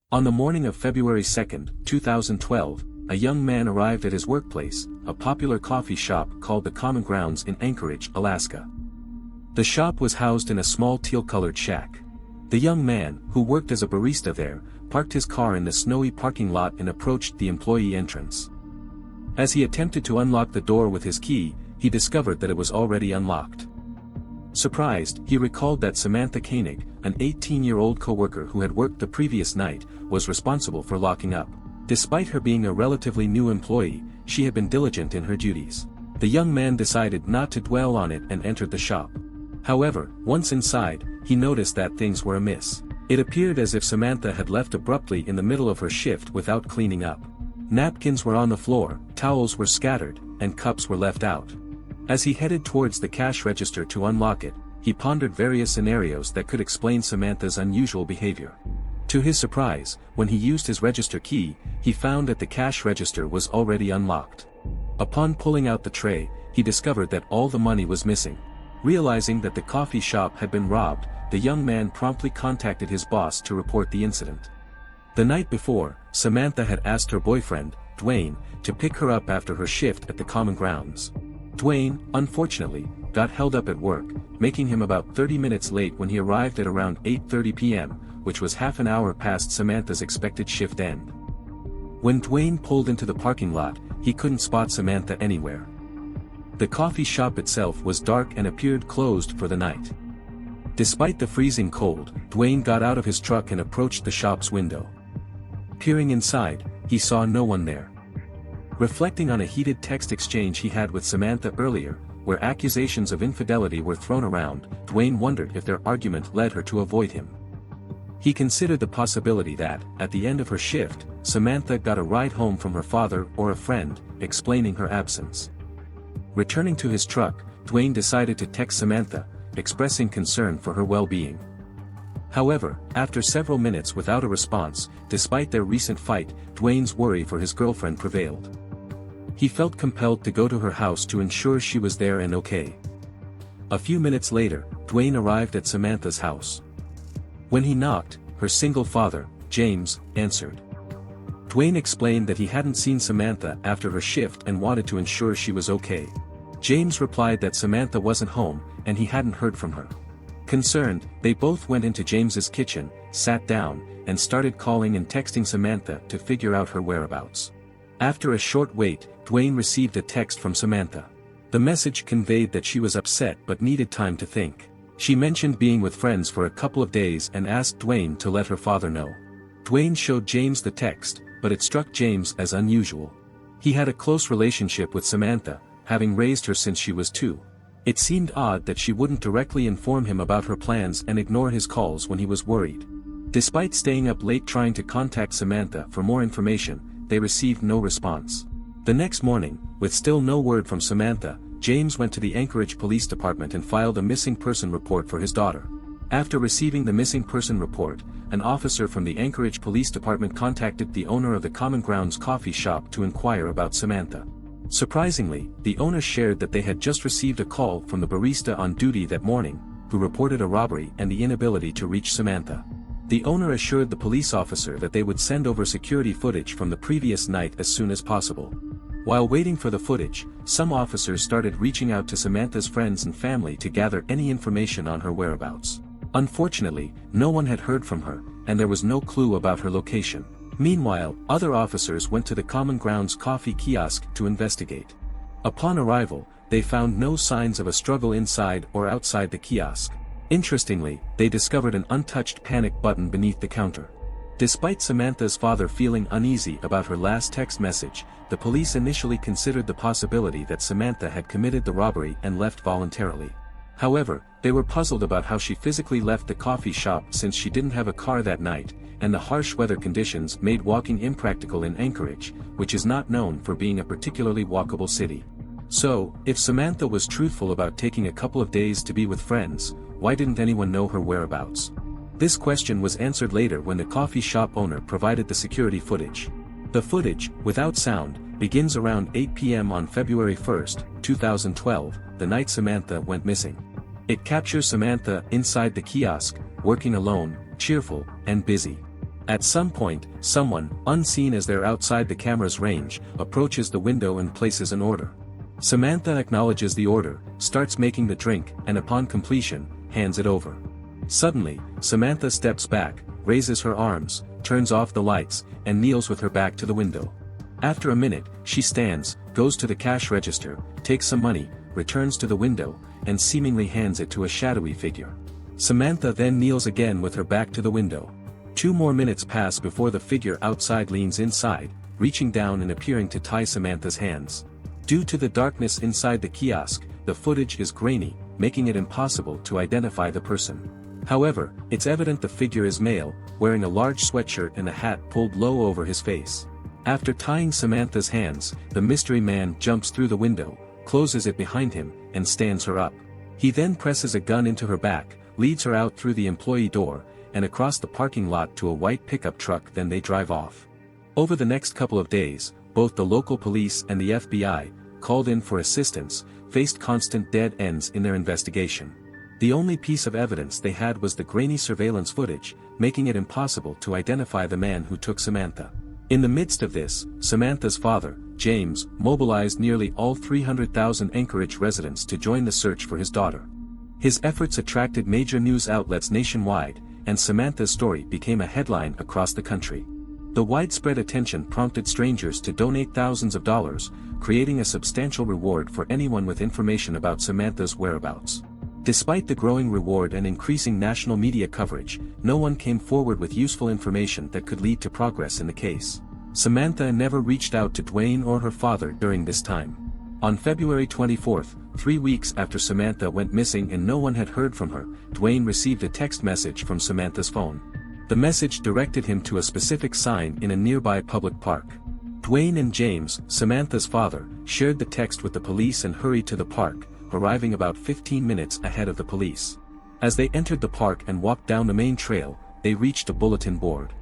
On the morning of February 2, 2012, a young man arrived at his workplace, a popular coffee shop called the Common Grounds in Anchorage, Alaska. The shop was housed in a small teal-colored shack. The young man, who worked as a barista there, parked his car in the snowy parking lot and approached the employee entrance. As he attempted to unlock the door with his key, he discovered that it was already unlocked. Surprised, he recalled that Samantha Koenig, an 18-year-old coworker who had worked the previous night, was responsible for locking up. Despite her being a relatively new employee, she had been diligent in her duties. The young man decided not to dwell on it and entered the shop. However, once inside, he noticed that things were amiss. It appeared as if Samantha had left abruptly in the middle of her shift without cleaning up. Napkins were on the floor, towels were scattered, and cups were left out. As he headed towards the cash register to unlock it, he pondered various scenarios that could explain Samantha's unusual behavior. To his surprise, when he used his register key, he found that the cash register was already unlocked. Upon pulling out the tray, he discovered that all the money was missing. Realizing that the coffee shop had been robbed, the young man promptly contacted his boss to report the incident. The night before, Samantha had asked her boyfriend, Dwayne, to pick her up after her shift at the Common Grounds. Dwayne, unfortunately, got held up at work, making him about 30 minutes late when he arrived at around 8:30 p.m., which was half an hour past Samantha's expected shift end. When Dwayne pulled into the parking lot, he couldn't spot Samantha anywhere. The coffee shop itself was dark and appeared closed for the night. Despite the freezing cold, Dwayne got out of his truck and approached the shop's window. Peering inside, he saw no one there. Reflecting on a heated text exchange he had with Samantha earlier, where accusations of infidelity were thrown around, Dwayne wondered if their argument led her to avoid him. He considered the possibility that, at the end of her shift, Samantha got a ride home from her father or a friend, explaining her absence. Returning to his truck, Dwayne decided to text Samantha, expressing concern for her well-being. However, after several minutes without a response, despite their recent fight, Dwayne's worry for his girlfriend prevailed. He felt compelled to go to her house to ensure she was there and okay. A few minutes later, Dwayne arrived at Samantha's house. When he knocked, her single father, James, answered. Dwayne explained that he hadn't seen Samantha after her shift and wanted to ensure she was okay. James replied that Samantha wasn't home, and he hadn't heard from her. Concerned, they both went into James's kitchen, sat down, and started calling and texting Samantha to figure out her whereabouts. After a short wait, Dwayne received a text from Samantha. The message conveyed that she was upset but needed time to think. She mentioned being with friends for a couple of days and asked Dwayne to let her father know. Dwayne showed James the text, but it struck James as unusual. He had a close relationship with Samantha, having raised her since she was 2. It seemed odd that she wouldn't directly inform him about her plans and ignore his calls when he was worried. Despite staying up late trying to contact Samantha for more information, they received no response. The next morning, with still no word from Samantha, James went to the Anchorage Police Department and filed a missing person report for his daughter. After receiving the missing person report, an officer from the Anchorage Police Department contacted the owner of the Common Grounds coffee shop to inquire about Samantha. Surprisingly, the owner shared that they had just received a call from the barista on duty that morning, who reported a robbery and the inability to reach Samantha. The owner assured the police officer that they would send over security footage from the previous night as soon as possible. While waiting for the footage, some officers started reaching out to Samantha's friends and family to gather any information on her whereabouts. Unfortunately, no one had heard from her, and there was no clue about her location. Meanwhile, other officers went to the Common Grounds coffee kiosk to investigate. Upon arrival, they found no signs of a struggle inside or outside the kiosk. Interestingly, they discovered an untouched panic button beneath the counter. Despite Samantha's father feeling uneasy about her last text message, the police initially considered the possibility that Samantha had committed the robbery and left voluntarily. However, they were puzzled about how she physically left the coffee shop since she didn't have a car that night, and the harsh weather conditions made walking impractical in Anchorage, which is not known for being a particularly walkable city. So, if Samantha was truthful about taking a couple of days to be with friends, why didn't anyone know her whereabouts? This question was answered later when the coffee shop owner provided the security footage. The footage, without sound, begins around 8 p.m. on February 1, 2012, the night Samantha went missing. It captures Samantha inside the kiosk, working alone, cheerful, and busy. At some point, someone, unseen as they're outside the camera's range, approaches the window and places an order. Samantha acknowledges the order, starts making the drink, and upon completion, hands it over. Suddenly, Samantha steps back, raises her arms, turns off the lights, and kneels with her back to the window. After a minute, she stands, goes to the cash register, takes some money, returns to the window, and seemingly hands it to a shadowy figure. Samantha then kneels again with her back to the window. 2 more minutes pass before the figure outside leans inside, reaching down and appearing to tie Samantha's hands. Due to the darkness inside the kiosk, the footage is grainy, making it impossible to identify the person. However, it's evident the figure is male, wearing a large sweatshirt and a hat pulled low over his face. After tying Samantha's hands, the mystery man jumps through the window, closes it behind him, and stands her up. He then presses a gun into her back, leads her out through the employee door, and across the parking lot to a white pickup truck, then they drive off. Over the next couple of days, both the local police and the FBI, called in for assistance, faced constant dead ends in their investigation. The only piece of evidence they had was the grainy surveillance footage, making it impossible to identify the man who took Samantha. In the midst of this, Samantha's father, James, mobilized nearly all 300,000 Anchorage residents to join the search for his daughter. His efforts attracted major news outlets nationwide, and Samantha's story became a headline across the country. The widespread attention prompted strangers to donate thousands of dollars, creating a substantial reward for anyone with information about Samantha's whereabouts. Despite the growing reward and increasing national media coverage, no one came forward with useful information that could lead to progress in the case. Samantha never reached out to Dwayne or her father during this time. On February 24, 3 weeks after Samantha went missing and no one had heard from her, Dwayne received a text message from Samantha's phone. The message directed him to a specific sign in a nearby public park. Dwayne and James, Samantha's father, shared the text with the police and hurried to the park, arriving about 15 minutes ahead of the police. As they entered the park and walked down the main trail, they reached a bulletin board.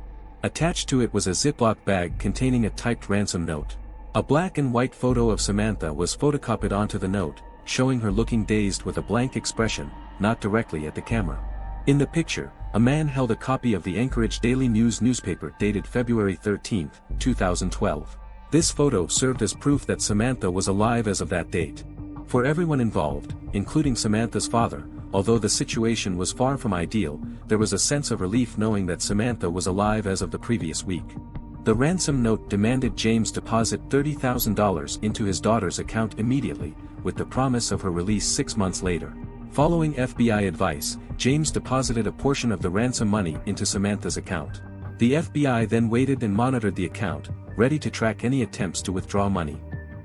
Attached to it was a Ziploc bag containing a typed ransom note. A black and white photo of Samantha was photocopied onto the note, showing her looking dazed with a blank expression, not directly at the camera. In the picture, a man held a copy of the Anchorage Daily News newspaper dated February 13, 2012. This photo served as proof that Samantha was alive as of that date. For everyone involved, including Samantha's father, although the situation was far from ideal, there was a sense of relief knowing that Samantha was alive as of the previous week. The ransom note demanded James deposit $30,000 into his daughter's account immediately, with the promise of her release 6 months later. Following FBI advice, James deposited a portion of the ransom money into Samantha's account. The FBI then waited and monitored the account, ready to track any attempts to withdraw money.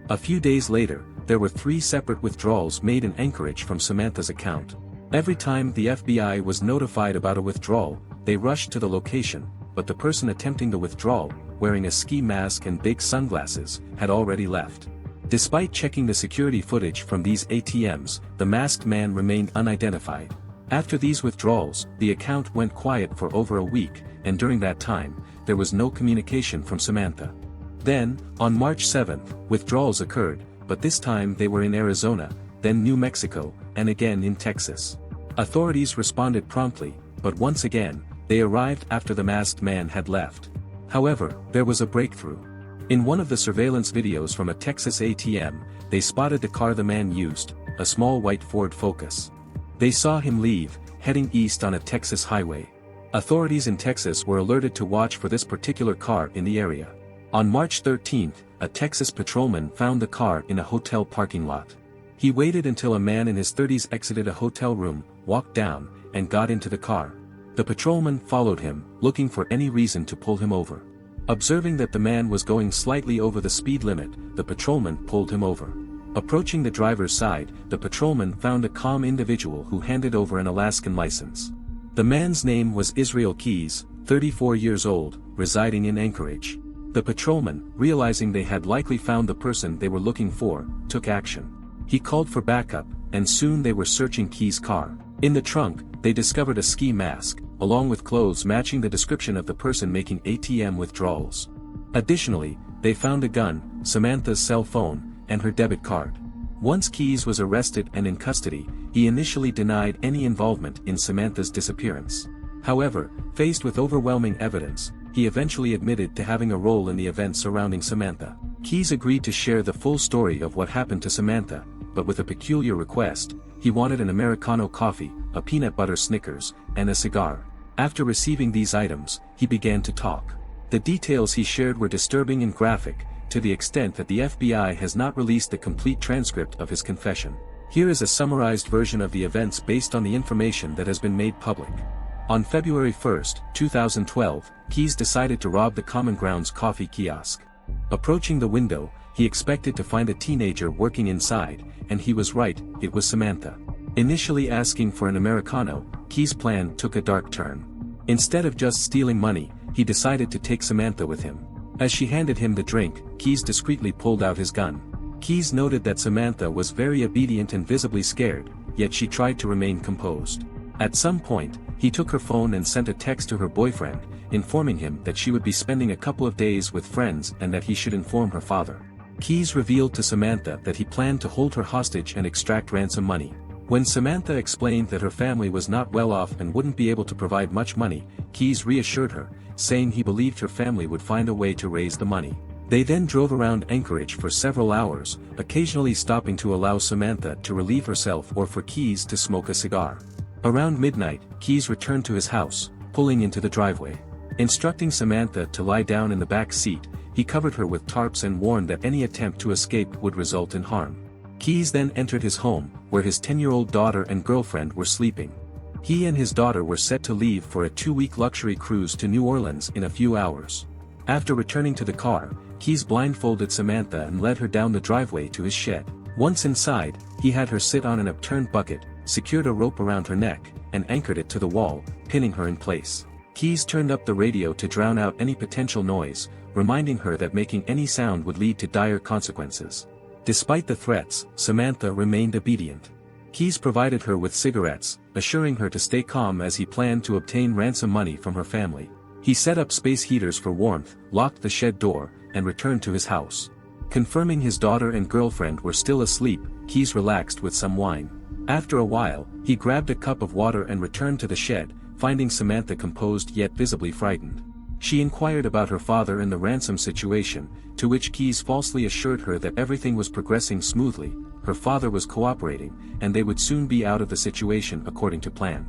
A few days later, there were 3 separate withdrawals made in Anchorage from Samantha's account. Every time the FBI was notified about a withdrawal, they rushed to the location, but the person attempting the withdrawal, wearing a ski mask and big sunglasses, had already left. Despite checking the security footage from these ATMs, the masked man remained unidentified. After these withdrawals, the account went quiet for over a week, and during that time, there was no communication from Samantha. Then, on March 7, withdrawals occurred, but this time they were in Arizona, then New Mexico, and again in Texas. Authorities responded promptly, but once again, they arrived after the masked man had left. However, there was a breakthrough. In one of the surveillance videos from a Texas ATM, they spotted the car the man used, a small white Ford Focus. They saw him leave, heading east on a Texas highway. Authorities in Texas were alerted to watch for this particular car in the area. On March 13, a Texas patrolman found the car in a hotel parking lot. He waited until a man in his 30s exited a hotel room, walked down, and got into the car. The patrolman followed him, looking for any reason to pull him over. Observing that the man was going slightly over the speed limit, the patrolman pulled him over. Approaching the driver's side, the patrolman found a calm individual who handed over an Alaskan license. The man's name was Israel Keys, 34 years old, residing in Anchorage. The patrolman, realizing they had likely found the person they were looking for, took action. He called for backup, and soon they were searching Keys' car. In the trunk, they discovered a ski mask, along with clothes matching the description of the person making ATM withdrawals. Additionally, they found a gun, Samantha's cell phone, and her debit card. Once Keys was arrested and in custody, he initially denied any involvement in Samantha's disappearance. However, faced with overwhelming evidence, he eventually admitted to having a role in the events surrounding Samantha. Keyes agreed to share the full story of what happened to Samantha, but with a peculiar request. He wanted an Americano coffee, a peanut butter Snickers, and a cigar. After receiving these items, he began to talk. The details he shared were disturbing and graphic, to the extent that the FBI has not released the complete transcript of his confession. Here is a summarized version of the events based on the information that has been made public. On February 1, 2012, Keyes decided to rob the Common Grounds coffee kiosk. Approaching the window, he expected to find a teenager working inside, and he was right, it was Samantha. Initially asking for an Americano, Keyes' plan took a dark turn. Instead of just stealing money, he decided to take Samantha with him. As she handed him the drink, Keyes discreetly pulled out his gun. Keyes noted that Samantha was very obedient and visibly scared, yet she tried to remain composed. At some point, he took her phone and sent a text to her boyfriend, informing him that she would be spending a couple of days with friends and that he should inform her father. Keyes revealed to Samantha that he planned to hold her hostage and extract ransom money. When Samantha explained that her family was not well off and wouldn't be able to provide much money, Keyes reassured her, saying he believed her family would find a way to raise the money. They then drove around Anchorage for several hours, occasionally stopping to allow Samantha to relieve herself or for Keyes to smoke a cigar. Around midnight, Keyes returned to his house, pulling into the driveway. Instructing Samantha to lie down in the back seat, he covered her with tarps and warned that any attempt to escape would result in harm. Keyes then entered his home, where his 10-year-old daughter and girlfriend were sleeping. He and his daughter were set to leave for a 2-week luxury cruise to New Orleans in a few hours. After returning to the car, Keyes blindfolded Samantha and led her down the driveway to his shed. Once inside, he had her sit on an upturned bucket, secured a rope around her neck, and anchored it to the wall, pinning her in place. Keyes turned up the radio to drown out any potential noise, reminding her that making any sound would lead to dire consequences. Despite the threats, Samantha remained obedient. Keyes provided her with cigarettes, assuring her to stay calm as he planned to obtain ransom money from her family. He set up space heaters for warmth, locked the shed door, and returned to his house. Confirming his daughter and girlfriend were still asleep, Keyes relaxed with some wine. After a while, he grabbed a cup of water and returned to the shed, finding Samantha composed yet visibly frightened. She inquired about her father and the ransom situation, to which Keyes falsely assured her that everything was progressing smoothly, her father was cooperating, and they would soon be out of the situation according to plan.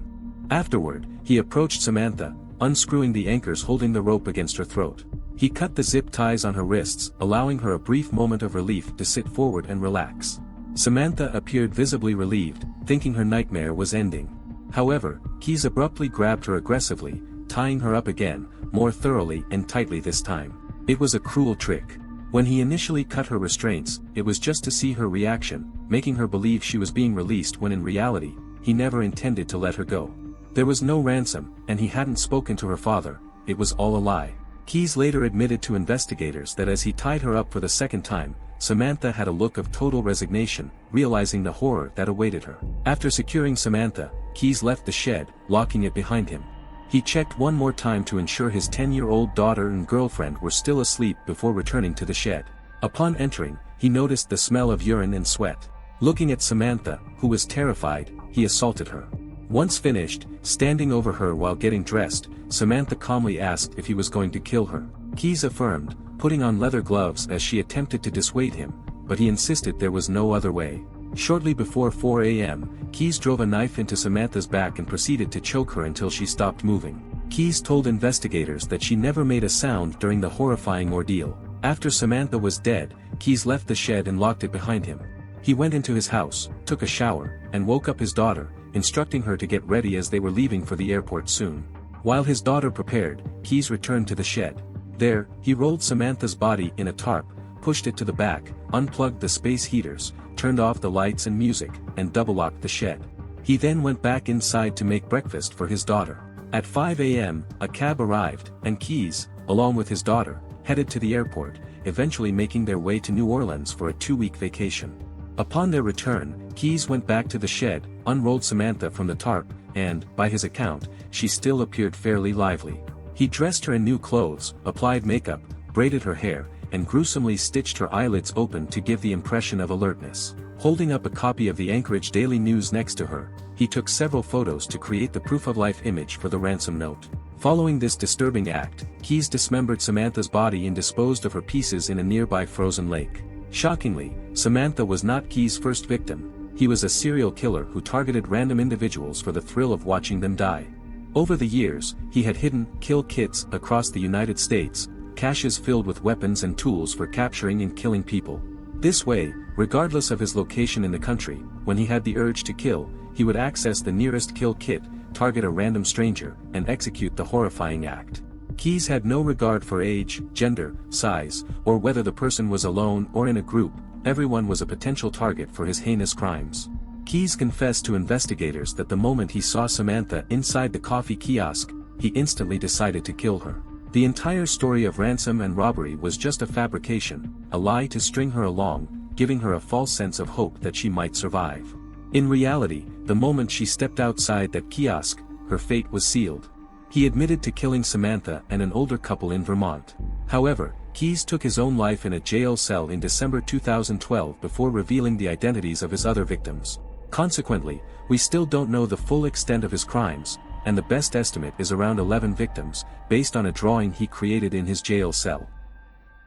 Afterward, he approached Samantha, unscrewing the anchors holding the rope against her throat. He cut the zip ties on her wrists, allowing her a brief moment of relief to sit forward and relax. Samantha appeared visibly relieved, thinking her nightmare was ending. However, Keyes abruptly grabbed her aggressively, tying her up again, more thoroughly and tightly this time. It was a cruel trick. When he initially cut her restraints, it was just to see her reaction, making her believe she was being released when in reality, he never intended to let her go. There was no ransom, and he hadn't spoken to her father, it was all a lie. Keyes later admitted to investigators that as he tied her up for the second time, Samantha had a look of total resignation, realizing the horror that awaited her. After securing Samantha, Keyes left the shed, locking it behind him. He checked one more time to ensure his 10-year-old daughter and girlfriend were still asleep before returning to the shed. Upon entering, he noticed the smell of urine and sweat. Looking at Samantha, who was terrified, he assaulted her. Once finished, standing over her while getting dressed, Samantha calmly asked if he was going to kill her. Keyes affirmed, putting on leather gloves as she attempted to dissuade him, but he insisted there was no other way. Shortly before 4 a.m., Keyes drove a knife into Samantha's back and proceeded to choke her until she stopped moving. Keyes told investigators that she never made a sound during the horrifying ordeal. After Samantha was dead, Keyes left the shed and locked it behind him. He went into his house, took a shower, and woke up his daughter, instructing her to get ready as they were leaving for the airport soon. While his daughter prepared, Keyes returned to the shed. There, he rolled Samantha's body in a tarp, pushed it to the back, unplugged the space heaters, turned off the lights and music, and double-locked the shed. He then went back inside to make breakfast for his daughter. At 5 a.m., a cab arrived, and Keyes, along with his daughter, headed to the airport, eventually making their way to New Orleans for a 2-week vacation. Upon their return, Keyes went back to the shed, unrolled Samantha from the tarp, and, by his account, she still appeared fairly lively. He dressed her in new clothes, applied makeup, braided her hair, and gruesomely stitched her eyelids open to give the impression of alertness. Holding up a copy of the Anchorage Daily News next to her, he took several photos to create the proof-of-life image for the ransom note. Following this disturbing act, Keyes dismembered Samantha's body and disposed of her pieces in a nearby frozen lake. Shockingly, Samantha was not Keyes' first victim. He was a serial killer who targeted random individuals for the thrill of watching them die. Over the years, he had hidden kill kits across the United States, caches filled with weapons and tools for capturing and killing people. This way, regardless of his location in the country, when he had the urge to kill, he would access the nearest kill kit, target a random stranger, and execute the horrifying act. Keyes had no regard for age, gender, size, or whether the person was alone or in a group. Everyone was a potential target for his heinous crimes. Keyes confessed to investigators that the moment he saw Samantha inside the coffee kiosk, he instantly decided to kill her. The entire story of ransom and robbery was just a fabrication, a lie to string her along, giving her a false sense of hope that she might survive. In reality, the moment she stepped outside that kiosk, her fate was sealed. He admitted to killing Samantha and an older couple in Vermont. However, Keyes took his own life in a jail cell in December 2012 before revealing the identities of his other victims. Consequently, we still don't know the full extent of his crimes, and the best estimate is around 11 victims, based on a drawing he created in his jail cell.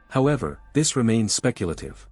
However, this remains speculative.